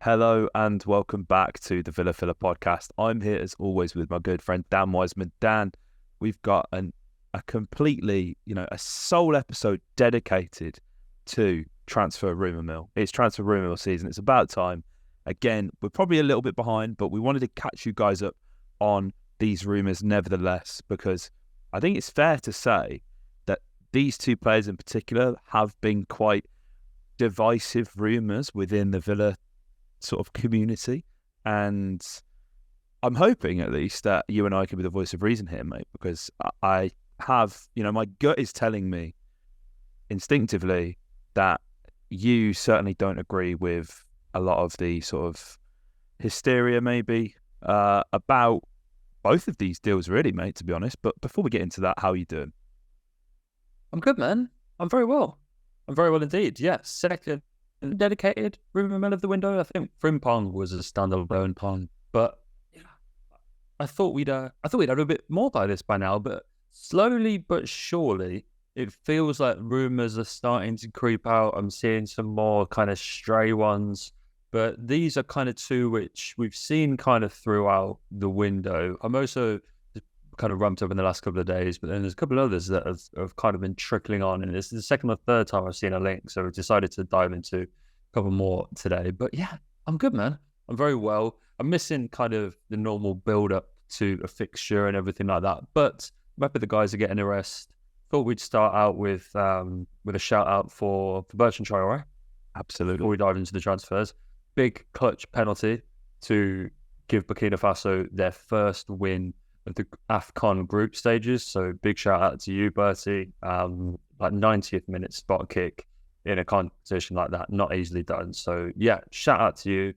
Hello and welcome back to the Villa Filler podcast. I'm here as always with my good friend Dan Wiseman. Dan, we've got a completely, a sole episode dedicated to transfer rumour mill. It's transfer rumour mill season. It's about time. Again, we're probably a little bit behind, but we wanted to catch you guys up on these rumours nevertheless, because I think it's fair to say that these two players in particular have been quite divisive rumours within the Villa sort of community, and I'm hoping at least that you and I can be the voice of reason here, mate, because I have, my gut is telling me instinctively that you certainly don't agree with a lot of the sort of hysteria maybe about both of these deals really, mate, to be honest. But before we get into that, how are you doing? I'm good, man. I'm very well. I'm very well indeed. Yes, second dedicated rumour mill of the window. I think Frimpong was a standalone pong, but I thought we'd have a bit more by this by now. But slowly but surely, it feels like rumours are starting to creep out. I'm seeing some more kind of stray ones, but these are kind of two which we've seen kind of throughout the window. I'm also kind of ramped up in the last couple of days, but then there's a couple of others that have kind of been trickling on, and it's the second or third time I've seen a link, so I've decided to dive into a couple more today. But yeah, I'm good, man. I'm very well. I'm missing kind of the normal build-up to a fixture and everything like that, but I'm happy the guys are getting a rest. Thought we'd start out with a shout-out for Bertrand Traore. Absolutely. Before we dive into the transfers. Big clutch penalty to give Burkina Faso their first win of the AFCON group stages. So big shout out to you, Bertie. Like 90th minute spot kick in a competition like that, not easily done. So yeah, shout out to you.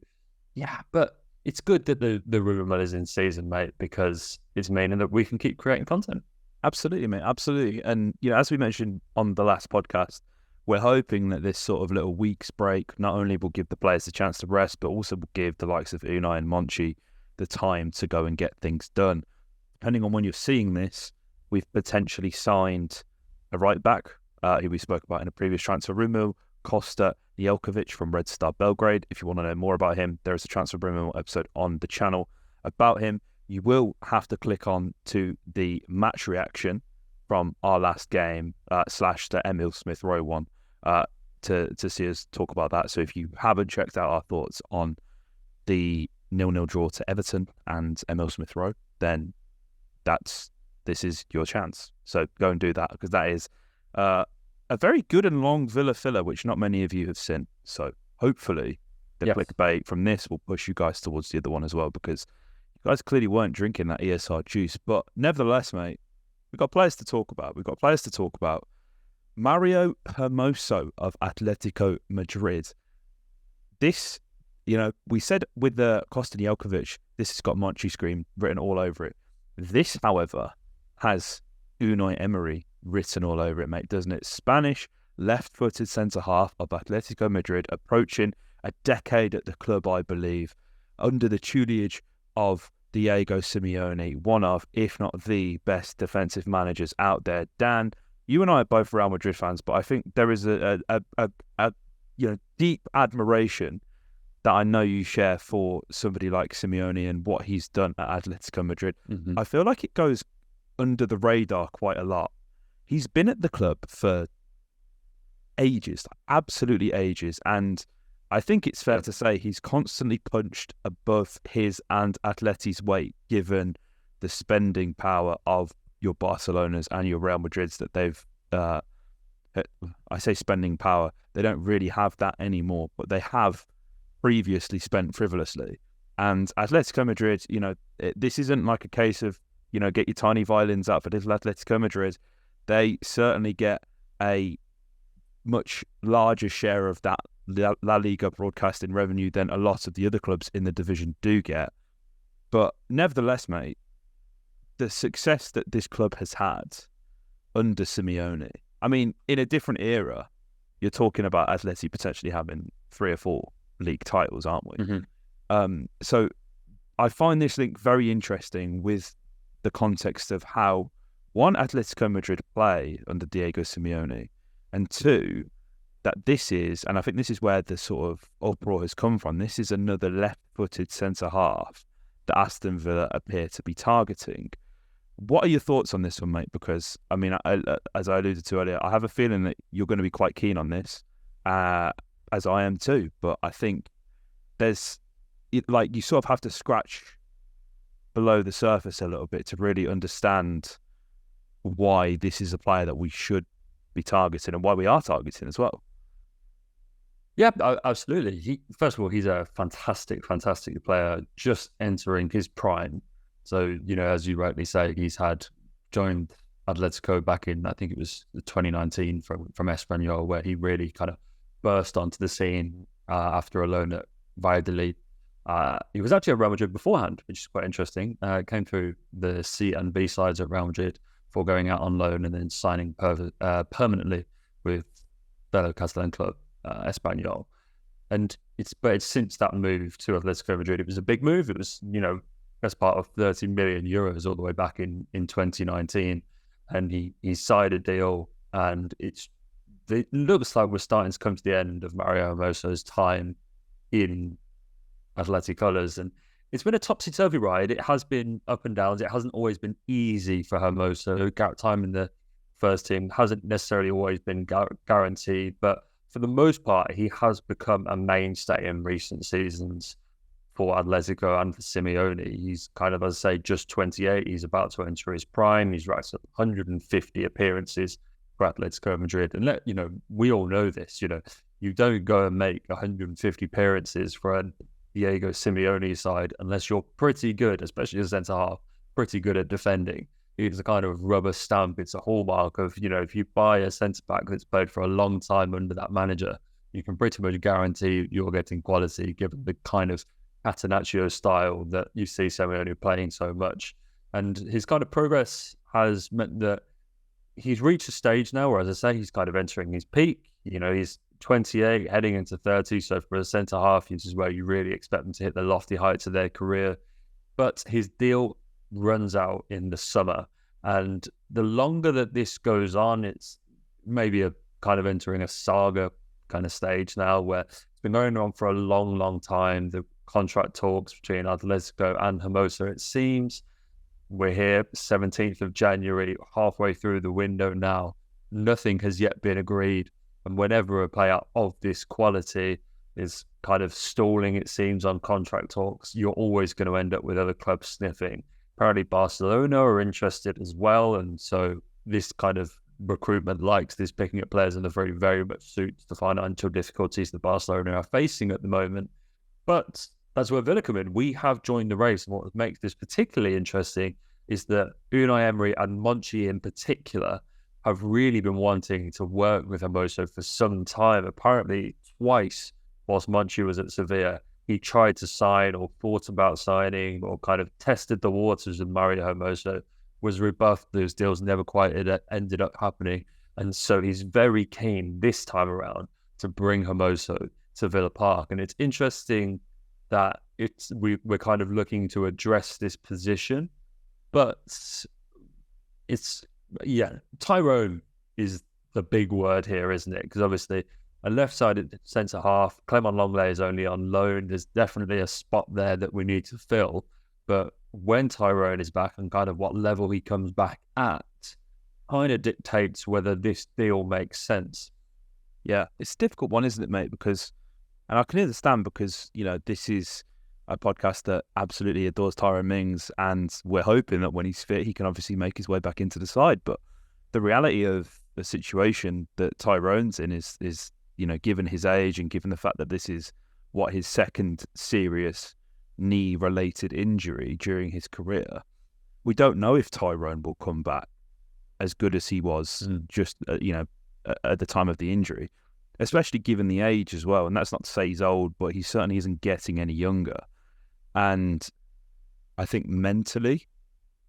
Yeah, but it's good that the rumour mill is in season, mate, because it's meaning that we can keep creating content. Absolutely, mate. Absolutely. And, as we mentioned on the last podcast, we're hoping that this sort of little week's break not only will give the players a chance to rest, but also will give the likes of Unai and Monchi the time to go and get things done. Depending on when you're seeing this, we've potentially signed a right back, who we spoke about in a previous transfer rumour, Costa Jelkovic from Red Star Belgrade. If you want to know more about him, there is a transfer rumour episode on the channel about him. You will have to click on to the match reaction from our last game / the Emile Smith-Rowe one to see us talk about that. So if you haven't checked out our thoughts on the 0-0 draw to Everton and Emile Smith-Rowe, then this is your chance. So go and do that, because that is a very good and long Villa filler, which not many of you have seen. So hopefully the clickbait from this will push you guys towards the other one as well, because you guys clearly weren't drinking that ESR juice. But nevertheless, mate, we've got players to talk about. Mario Hermoso of Atletico Madrid. This, we said with the Costa Jelkovic, this has got Monchi Scream written all over it. This, however, has Unai Emery written all over it, mate, doesn't it? Spanish left-footed centre-half of Atletico Madrid, approaching a decade at the club, I believe, under the tutelage of Diego Simeone, one of, if not the best defensive managers out there. Dan, you and I are both Real Madrid fans, but I think there is a deep admiration that I know you share for somebody like Simeone and what he's done at Atletico Madrid. Mm-hmm. I feel like it goes under the radar quite a lot. He's been at the club for ages, absolutely ages, and I think it's fair to say he's constantly punched above his and Atleti's weight, given the spending power of your Barcelonas and your Real Madrids that they've, I say spending power, they don't really have that anymore, but they have previously spent frivolously. And Atletico Madrid, this isn't like a case of, get your tiny violins out for little Atletico Madrid. They certainly get a much larger share of that La Liga broadcasting revenue than a lot of the other clubs in the division do get. But nevertheless, mate, the success that this club has had under Simeone, I mean, in a different era, you're talking about Atleti potentially having 3 or 4 league titles, aren't we? Mm-hmm. So I find this link very interesting with the context of how, 1, Atletico Madrid play under Diego Simeone, and 2, that this is, and I think this is where the sort of uproar has come from, this is another left-footed centre-half that Aston Villa appear to be targeting. What are your thoughts on this one, mate? Because, I mean, as I alluded to earlier, I have a feeling that you're going to be quite keen on this, as I am too. But I think you sort of have to scratch below the surface a little bit to really understand why this is a player that we should be targeting and why we are targeting as well. Yeah, absolutely. First of all, he's a fantastic player, just entering his prime. So, as you rightly say, he's joined Atletico back in, I think it was 2019 from Espanyol, where he really kind of burst onto the scene after a loan at Valladolid. He was actually at Real Madrid beforehand, which is quite interesting. Came through the C and B sides at Real Madrid before going out on loan and then signing permanently with fellow Catalan club Espanyol. And it's since that move to Atletico Madrid, it was a big move. It was, as part of 30 million euros all the way back in 2019. And he signed a deal, and it looks like we're starting to come to the end of Mario Hermoso's time in Athletic colours. And it's been a topsy-turvy ride. It has been up and downs. It hasn't always been easy for Hermoso. Time in the first team hasn't necessarily always been guaranteed, but for the most part, he has become a mainstay in recent seasons for Atletico and for Simeone. He's kind of, as I say, just 28. He's about to enter his prime. He's racked up 150 appearances for Atletico Madrid. And we all know this. You don't go and make 150 appearances for a Diego Simeone side unless you're pretty good, especially as a centre half, pretty good at defending. It's a kind of rubber stamp. It's a hallmark of, if you buy a centre-back that's played for a long time under that manager, you can pretty much guarantee you're getting quality given the kind of Catenaccio style that you see Simeone playing so much. And his kind of progress has meant that he's reached a stage now where, as I say, he's kind of entering his peak. He's 28, heading into 30. So for a centre-half, this is where you really expect them to hit the lofty heights of their career. But his deal runs out in the summer. And the longer that this goes on, it's maybe a kind of entering a saga kind of stage now, where it's been going on for a long, long time. The contract talks between Atletico and Hermoso, it seems. We're here, 17th of January, halfway through the window now. Nothing has yet been agreed. And whenever a player of this quality is kind of stalling, it seems, on contract talks, you're always going to end up with other clubs sniffing. Apparently Barcelona are interested as well. And so this kind of recruitment likes this picking up players, and the very, very much suits the financial difficulties that Barcelona are facing at the moment. But that's where Villa come in. We have joined the race. And what makes this particularly interesting is that Unai Emery and Monchi in particular have really been wanting to work with Hermoso for some time. Apparently twice whilst Monchi was at Sevilla, he tried to sign or thought about signing or kind of tested the waters with Mario Hermoso, was rebuffed. Those deals never quite ended up happening. And so he's very keen this time around to bring Hermoso to Villa Park. And it's interesting that we're kind of looking to address this position, but Tyrone is the big word here, isn't it? Because obviously a left-sided centre-half, Clement Longley is only on loan. There's definitely a spot there that we need to fill. But when Tyrone is back and kind of what level he comes back at, kind of dictates whether this deal makes sense. Yeah, it's a difficult one, isn't it, mate? And I can understand because, this is a podcast that absolutely adores Tyrone Mings, and we're hoping that when he's fit, he can obviously make his way back into the side. But the reality of the situation that Tyrone's in is given his age and given the fact that this is his second serious knee-related injury during his career, we don't know if Tyrone will come back as good as he was just at the time of the injury, especially given the age as well. And that's not to say he's old, but he certainly isn't getting any younger. And I think mentally,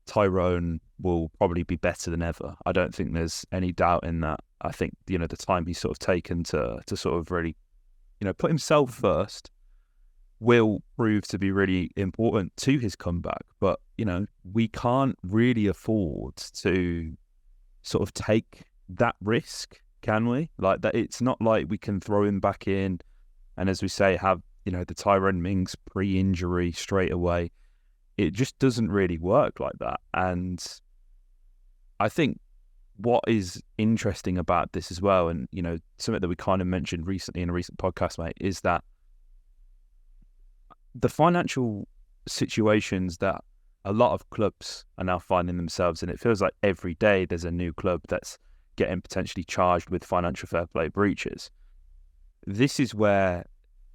Tyrone will probably be better than ever. I don't think there's any doubt in that. I think, the time he's sort of taken to sort of really, put himself first will prove to be really important to his comeback. But, we can't really afford to sort of take that risk, can we? Like that, it's not like we can throw him back in and, as we say, have, you know, the Tyrone Mings pre-injury straight away. It just doesn't really work like that. And I think what is interesting about this as well, and, you know, something that we kind of mentioned recently in a recent podcast, mate, is that the financial situations that a lot of clubs are now finding themselves in, it feels like every day there's a new club that's getting potentially charged with financial fair play breaches. This is where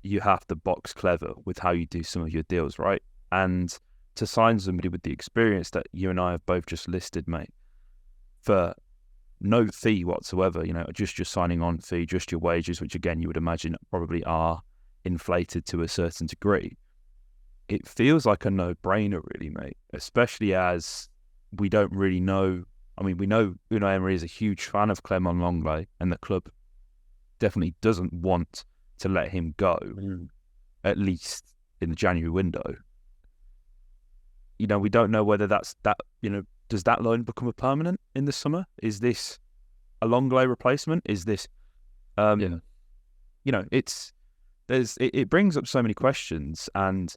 you have to box clever with how you do some of your deals, right? And to sign somebody with the experience that you and I have both just listed, mate, for no fee whatsoever, you know, just your signing on fee, just your wages, which again, you would imagine probably are inflated to a certain degree. It feels like a no-brainer, really, mate, especially as we don't really know. I mean, we know Unai Emery is a huge fan of Clement Lenglet, and the club definitely doesn't want to let him go, at least in the January window. You know, we don't know whether that, you know, does that loan become a permanent in the summer? Is this a Lenglet replacement? Is this, you know, it brings up so many questions. And,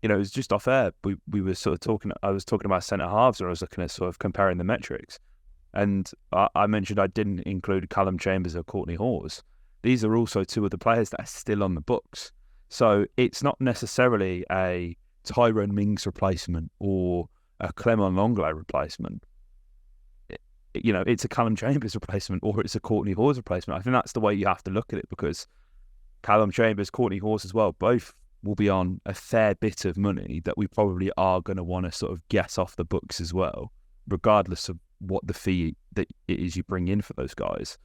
you know, it was just off air. We were sort of talking, I was talking about centre halves, and I was looking at sort of comparing the metrics. And I mentioned I didn't include Callum Chambers or Courtney Hawes. These are also two of the players that are still on the books. So it's not necessarily a Tyrone Mings replacement or a Clement Lenglet replacement. You know, it's a Callum Chambers replacement or it's a Courtney Hawes replacement. I think that's the way you have to look at it, because Callum Chambers, Courtney Hawes as well, both will be on a fair bit of money that we probably are going to want to sort of get off the books as well, regardless of what the fee that it is you bring in for those guys.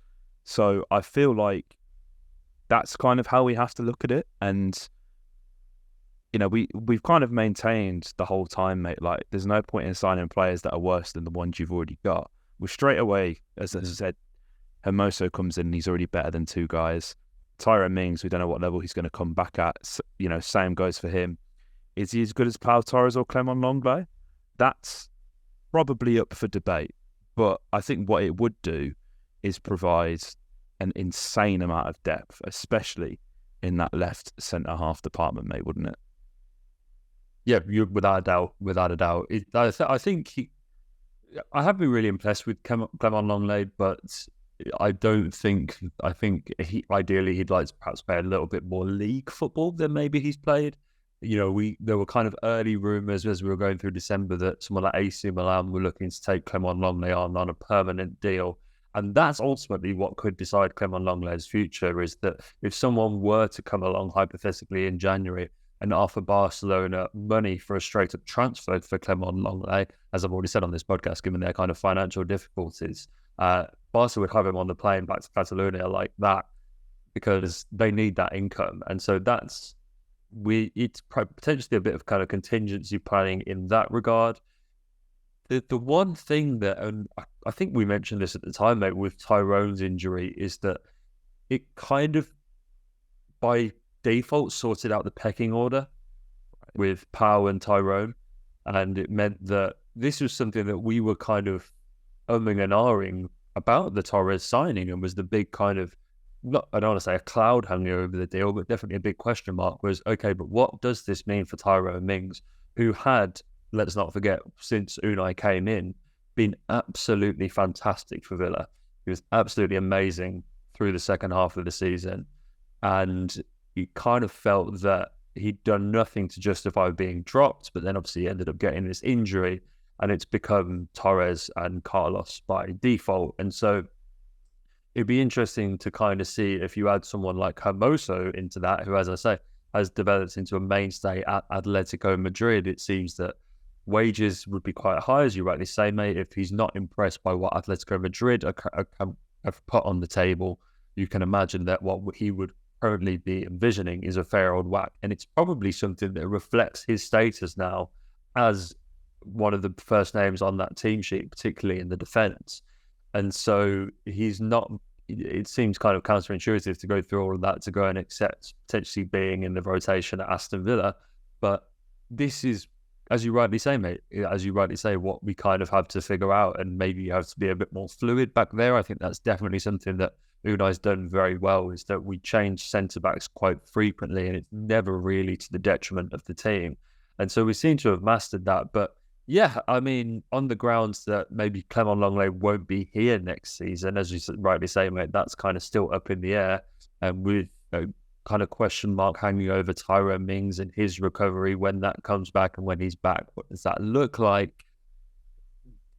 So I feel like that's kind of how we have to look at it. And, you know, we've kind of maintained the whole time, mate, like there's no point in signing players that are worse than the ones you've already got. Well, straight away, as I said, Hermoso comes in and he's already better than two guys. Tyrone Mings, we don't know what level he's going to come back at. You know, same goes for him. Is he as good as Pau Torres or Clement Lenglet? That's probably up for debate. But I think what it would do is provide an insane amount of depth, especially in that left centre-half department, mate, wouldn't it? Yeah, without a doubt. I think I have been really impressed with Clement Lenglet, but I think ideally he'd like to perhaps play a little bit more league football than maybe he's played. You know, there were kind of early rumours as we were going through December that someone like AC Milan were looking to take Clement Lenglet on a permanent deal. And that's ultimately what could decide Clement Lenglet's future, is that if someone were to come along hypothetically in January and offer Barcelona money for a straight-up transfer for Clement Lenglet, as I've already said on this podcast, given their kind of financial difficulties, Barca would have him on the plane back to Catalonia like that, because they need that income. And so it's potentially a bit of kind of contingency planning in that regard. The one thing that, and I think we mentioned this at the time, mate, with Tyrone's injury, is that it kind of by default sorted out the pecking order with Pau and Tyrone, and it meant that this was something that we were kind of umming and ahhing about the Torres signing, and was the big kind of, I don't want to say a cloud hanging over the deal, but definitely a big question mark was, okay, but what does this mean for Tyrone Mings, who had, let's not forget, since Unai came in, been absolutely fantastic for Villa. He was absolutely amazing through the second half of the season, and he kind of felt that he'd done nothing to justify being dropped, but then obviously he ended up getting this injury, and it's become Torres and Carlos by default. And so it'd be interesting to kind of see if you add someone like Hermoso into that, who, as I say, has developed into a mainstay at Atletico Madrid. It seems that wages would be quite high, as you rightly say, mate. If he's not impressed by what Atletico Madrid have put on the table, you can imagine that what he would currently be envisioning is a fair old whack. And it's probably something that reflects his status now as one of the first names on that team sheet, particularly in the defence. And so he's not, it seems kind of counterintuitive to go through all of that to go and accept potentially being in the rotation at Aston Villa. But this is, as you rightly say, mate, what we kind of have to figure out, and maybe you have to be a bit more fluid back there. I think that's definitely something that Unai's done very well is that we change centre-backs quite frequently, and it's never really to the detriment of the team. And so we seem to have mastered that. But yeah, I mean, on the grounds that maybe Clement Longley won't be here next season, as you rightly say, mate, that's kind of still up in the air. And with kind of question mark hanging over Tyrone Mings and his recovery when that comes back and when he's back, what does that look like?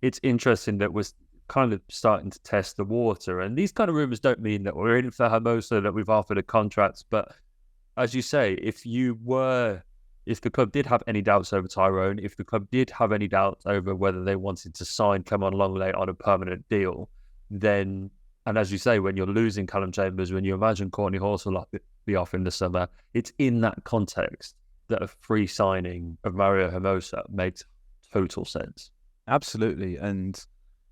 It's interesting that we're kind of starting to test the water. And these kind of rumours don't mean that we're in for Hermoso, that we've offered a contract. But as you say, if the club did have any doubts over Tyrone, if the club did have any doubts over whether they wanted to sign Clement Longley on a permanent deal, then, and as you say, when you're losing Callum Chambers, when you imagine Courtney Horse will be off in the summer, it's in that context that a free signing of Mario Hermoso makes total sense. Absolutely. And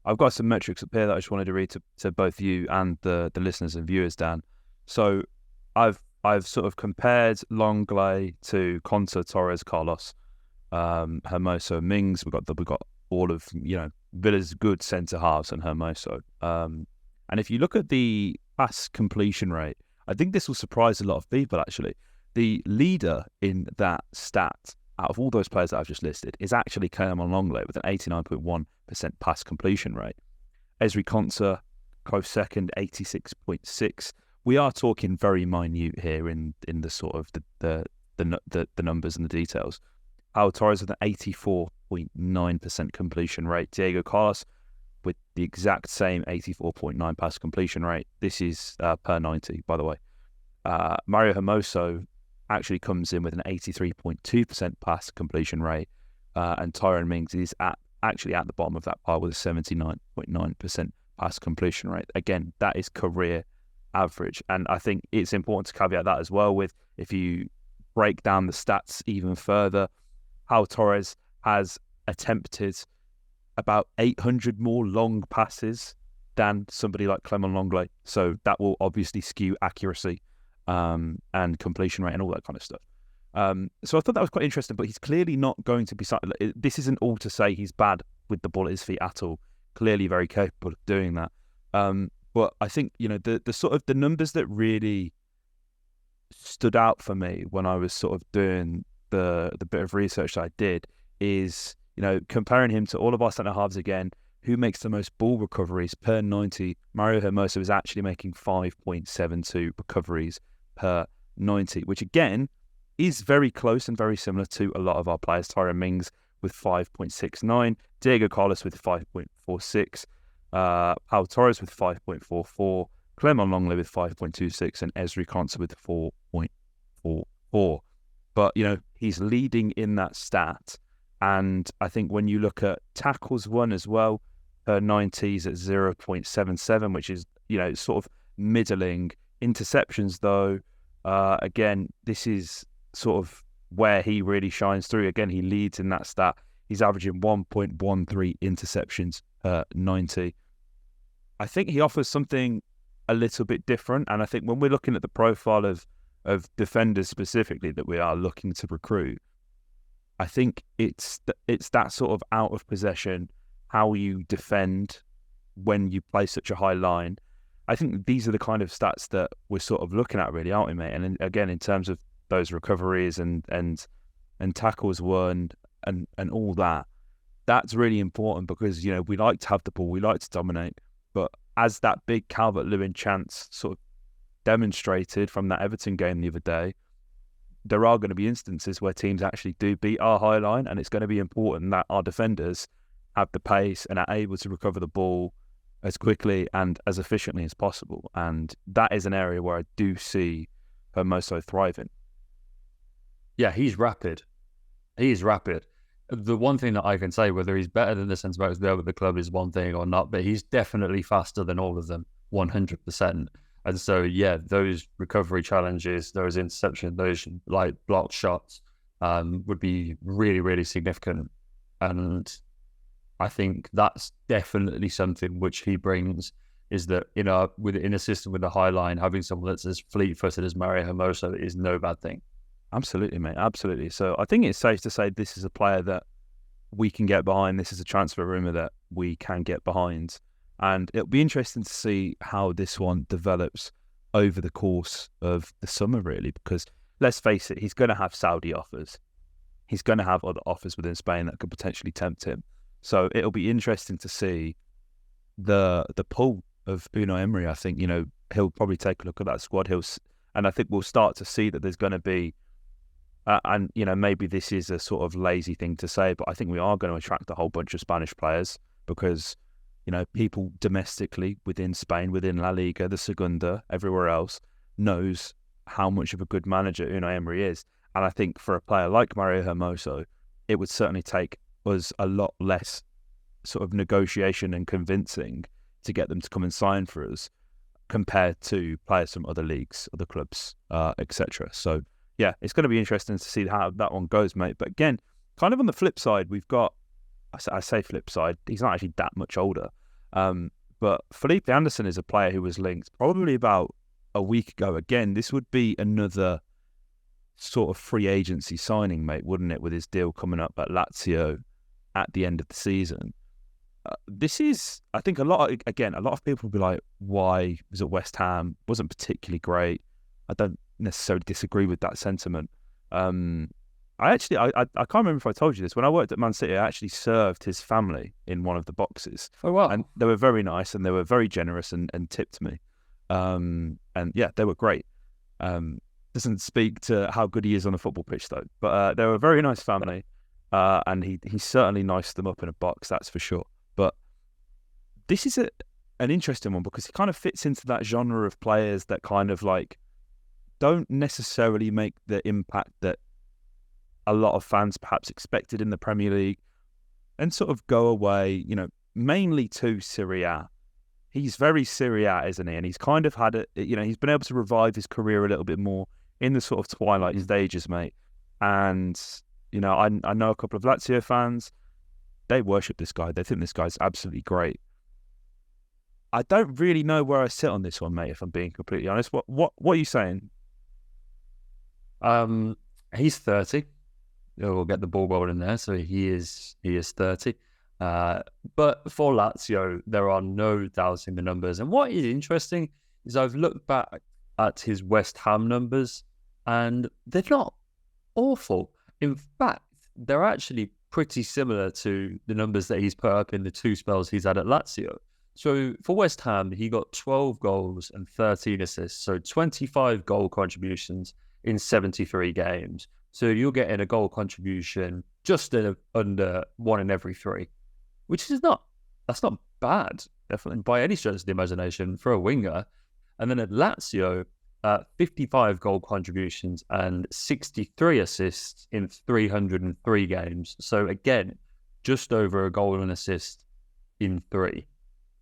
I've got some metrics up here that I just wanted to read to both you and the listeners and viewers, Dan. So I've sort of compared Longley to Conta, Torres, Carlos, Hermoso, Mings. We've got all of, Villa's good centre halves and Hermoso. And if you look at the pass completion rate, I think this will surprise a lot of people, actually. The leader in that stat, out of all those players that I've just listed, is actually Clement Longley with an 89.1% pass completion rate. Esri Konsa, close second, 86.6%. We are talking very minute here in the sort of the numbers and the details. Pau Torres with an 84.9% completion rate. Diego Carlos with the exact same 84.9 pass completion rate. This is per 90, by the way. Mario Hermoso actually comes in with an 83.2% pass completion rate, and Tyrone Mings is actually at the bottom of that pile with a 79.9% pass completion rate. Again, that is career average, and I think it's important to caveat that as well with, if you break down the stats even further, Pau Torres has attempted about 800 more long passes than somebody like Clement Longley, so that will obviously skew accuracy and completion rate and all that kind of stuff. So I thought that was quite interesting, but he's clearly not going to be... This isn't all to say he's bad with the ball at his feet at all. Clearly very capable of doing that. But I think, the sort of the numbers that really stood out for me when I was sort of doing the bit of research that I did is, comparing him to all of our centre halves again, who makes the most ball recoveries per 90. Mario Hermoso is actually making 5.72 recoveries per 90, which again is very close and very similar to a lot of our players. Tyrone Mings with 5.69, Diego Carlos with 5.46, Pau Torres with 5.44, Clement Longley with 5.26, and Esri Konsa with 4.44. But, he's leading in that stat. And I think when you look at tackles won as well, per 90s at 0.77, which is, sort of middling. Interceptions, though, again, this is sort of where he really shines through. Again, he leads in that stat. He's averaging 1.13 interceptions per 90. I think he offers something a little bit different. And I think when we're looking at the profile of defenders specifically that we are looking to recruit, I think it's that sort of out of possession, how you defend when you play such a high line. I think these are the kind of stats that we're sort of looking at, really, aren't we, mate? And again, in terms of those recoveries and tackles won and all that, that's really important because, we like to have the ball, we like to dominate. But as that big Calvert-Lewin chance sort of demonstrated from that Everton game the other day, there are going to be instances where teams actually do beat our high line, and it's going to be important that our defenders have the pace and are able to recover the ball as quickly and as efficiently as possible. And that is an area where I do see Hermoso thriving. Yeah, he's rapid. He is rapid. The one thing that I can say, whether he's better than the centre-backs there with the club is one thing or not, but he's definitely faster than all of them, 100%. And so, yeah, those recovery challenges, those interceptions, those blocked shots would be really, really significant. And I think that's definitely something which he brings, is that, in a system with a high line, having someone that's as fleet-footed as Mario Hermoso is no bad thing. Absolutely, mate. Absolutely. So I think it's safe to say this is a player that we can get behind. This is a transfer rumour that we can get behind. And it'll be interesting to see how this one develops over the course of the summer, really, because let's face it, he's going to have Saudi offers. He's going to have other offers within Spain that could potentially tempt him. So it'll be interesting to see the pull of Unai Emery. I think, he'll probably take a look at that squad. And I think we'll start to see that there's going to be, and maybe this is a sort of lazy thing to say, but I think we are going to attract a whole bunch of Spanish players because, people domestically within Spain, within La Liga, the Segunda, everywhere else, knows how much of a good manager Unai Emery is. And I think for a player like Mario Hermoso, it would certainly take us a lot less sort of negotiation and convincing to get them to come and sign for us compared to players from other leagues, other clubs, etc. So, yeah, it's going to be interesting to see how that one goes, mate. But again, kind of on the flip side, we've got, I say flip side, he's not actually that much older. But Felipe Anderson is a player who was linked probably about a week ago. Again, this would be another sort of free agency signing, mate, wouldn't it, with his deal coming up at Lazio at the end of the season. This is, I think, a lot of people will be like, why was it West Ham? Wasn't particularly great. I don't necessarily disagree with that sentiment. I can't remember if I told you this. When I worked at Man City, I actually served his family in one of the boxes. Oh, wow. And they were very nice and they were very generous and tipped me. And yeah, they were great. Doesn't speak to how good he is on a football pitch, though. But they were a very nice family. And he certainly niced them up in a box, that's for sure. But this is an interesting one because he kind of fits into that genre of players that kind of like don't necessarily make the impact that a lot of fans perhaps expected in the Premier League and sort of go away, mainly to Serie A. He's very Serie A, isn't he? And he's kind of had it, he's been able to revive his career a little bit more in the sort of twilight stages, mate. And, I know a couple of Lazio fans, they worship this guy. They think this guy's absolutely great. I don't really know where I sit on this one, mate, if I'm being completely honest. What are you saying? He's 30. We'll get the ball rolling there. So he is 30. But for Lazio, there are no doubts in the numbers. And what is interesting is I've looked back at his West Ham numbers and they're not awful. In fact, they're actually pretty similar to the numbers that he's put up in the two spells he's had at Lazio. So for West Ham, he got 12 goals and 13 assists. So 25 goal contributions in 73 games. So you're getting a goal contribution just under 1 in every 3, which is that's not bad, definitely, by any stretch of the imagination for a winger. And then at Lazio, 55 goal contributions and 63 assists in 303 games. So again, just over a goal and assist in 3.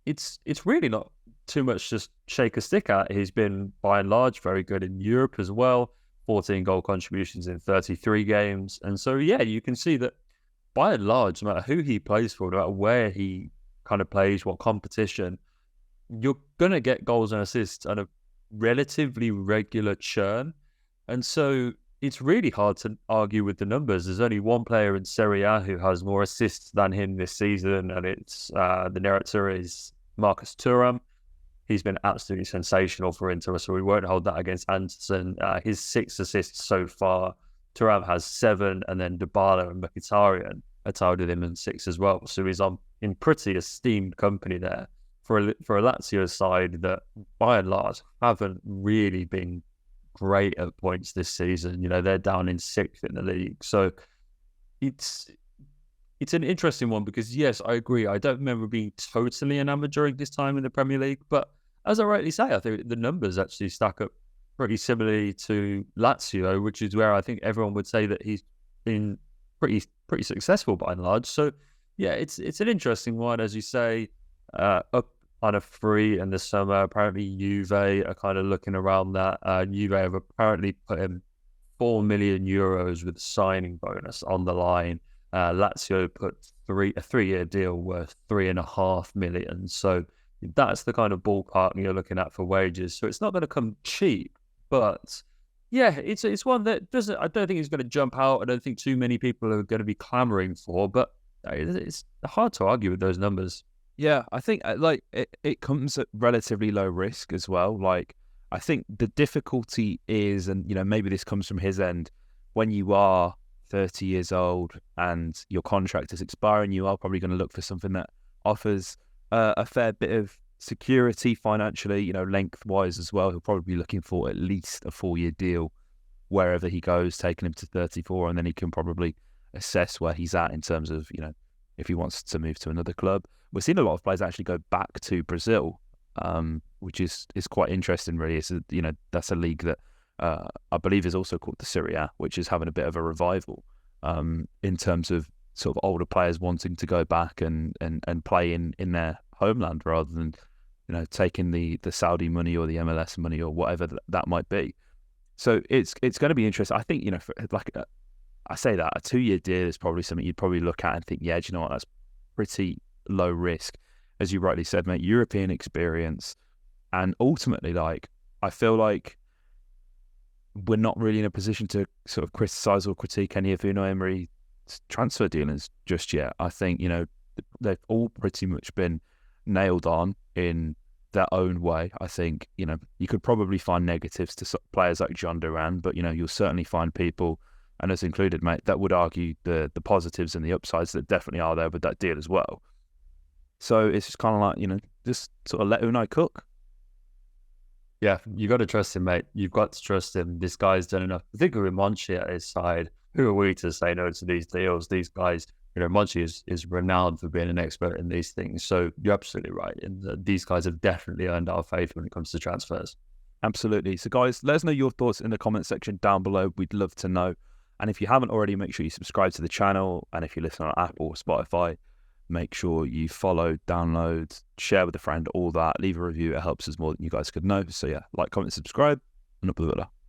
It's really not too much just shake a stick at. He's been, by and large, very good in Europe as well. 14 goal contributions in 33 games. And so, yeah, you can see that by and large, no matter who he plays for, no matter where he kind of plays, what competition, you're going to get goals and assists at a relatively regular churn. And so it's really hard to argue with the numbers. There's only one player in Serie A who has more assists than him this season, and it's the narrator is Marcus Thuram. He's been absolutely sensational for Inter, so we won't hold that against Anderson. His 6 assists so far. Thuram has 7, and then Dybala and Mkhitaryan are tied with him in 6 as well. So he's in pretty esteemed company there for a Lazio side that, by and large, haven't really been great at points this season. They're down in 6th in the league. So it's an interesting one because, yes, I agree. I don't remember being totally enamored during this time in the Premier League. But as I rightly say, I think the numbers actually stack up pretty similarly to Lazio, which is where I think everyone would say that he's been pretty successful by and large. So, yeah, it's an interesting one, as you say, up on a free in the summer. Apparently, Juve are kind of looking around that. Juve have apparently put in €4 million with a signing bonus on the line. Lazio put a 3-year deal worth $3.5 million. So that's the kind of ballpark you're looking at for wages. So it's not going to come cheap, but yeah, it's one that doesn't. I don't think it's going to jump out. I don't think too many people are going to be clamoring for, but it's hard to argue with those numbers. Yeah, I think like it comes at relatively low risk as well. Like I think the difficulty is, and maybe this comes from his end, when you are 30 years old and your contract is expiring, you are probably going to look for something that offers a fair bit of security financially, lengthwise as well. He'll probably be looking for at least a 4-year deal wherever he goes, taking him to 34, and then he can probably assess where he's at in terms of, if he wants to move to another club. We've seen a lot of players actually go back to Brazil, which is quite interesting, really. It's that's a league that I believe is also called the Serie A, which is having a bit of a revival in terms of sort of older players wanting to go back and play in their homeland rather than taking the Saudi money or the MLS money or whatever that might be. So it's going to be interesting. I think I say that a 2-year deal is probably something you'd probably look at and think, yeah, do you know what, that's pretty low risk, as you rightly said, mate. European experience, and ultimately, I feel like we're not really in a position to sort of criticise or critique any of Unai Emery's transfer dealings just yet. I think they've all pretty much been nailed on in their own way. I think you could probably find negatives to players like John Duran, but you'll certainly find people, and us included, mate, that would argue the positives and the upsides that definitely are there with that deal as well. So it's just kind of like, just sort of let Unai cook. Yeah, you got to trust him, mate. You've got to trust him. This guy's done enough. Particularly with Monchi at his side. Who are we to say no to these deals? These guys, Monchi is renowned for being an expert in these things. So you're absolutely right. And these guys have definitely earned our faith when it comes to transfers. Absolutely. So guys, let us know your thoughts in the comment section down below. We'd love to know. And if you haven't already, make sure you subscribe to the channel. And if you listen on Apple or Spotify, make sure you follow, download, share with a friend, all that. Leave a review. It helps us more than you guys could know. So yeah, like, comment, subscribe, and up with it.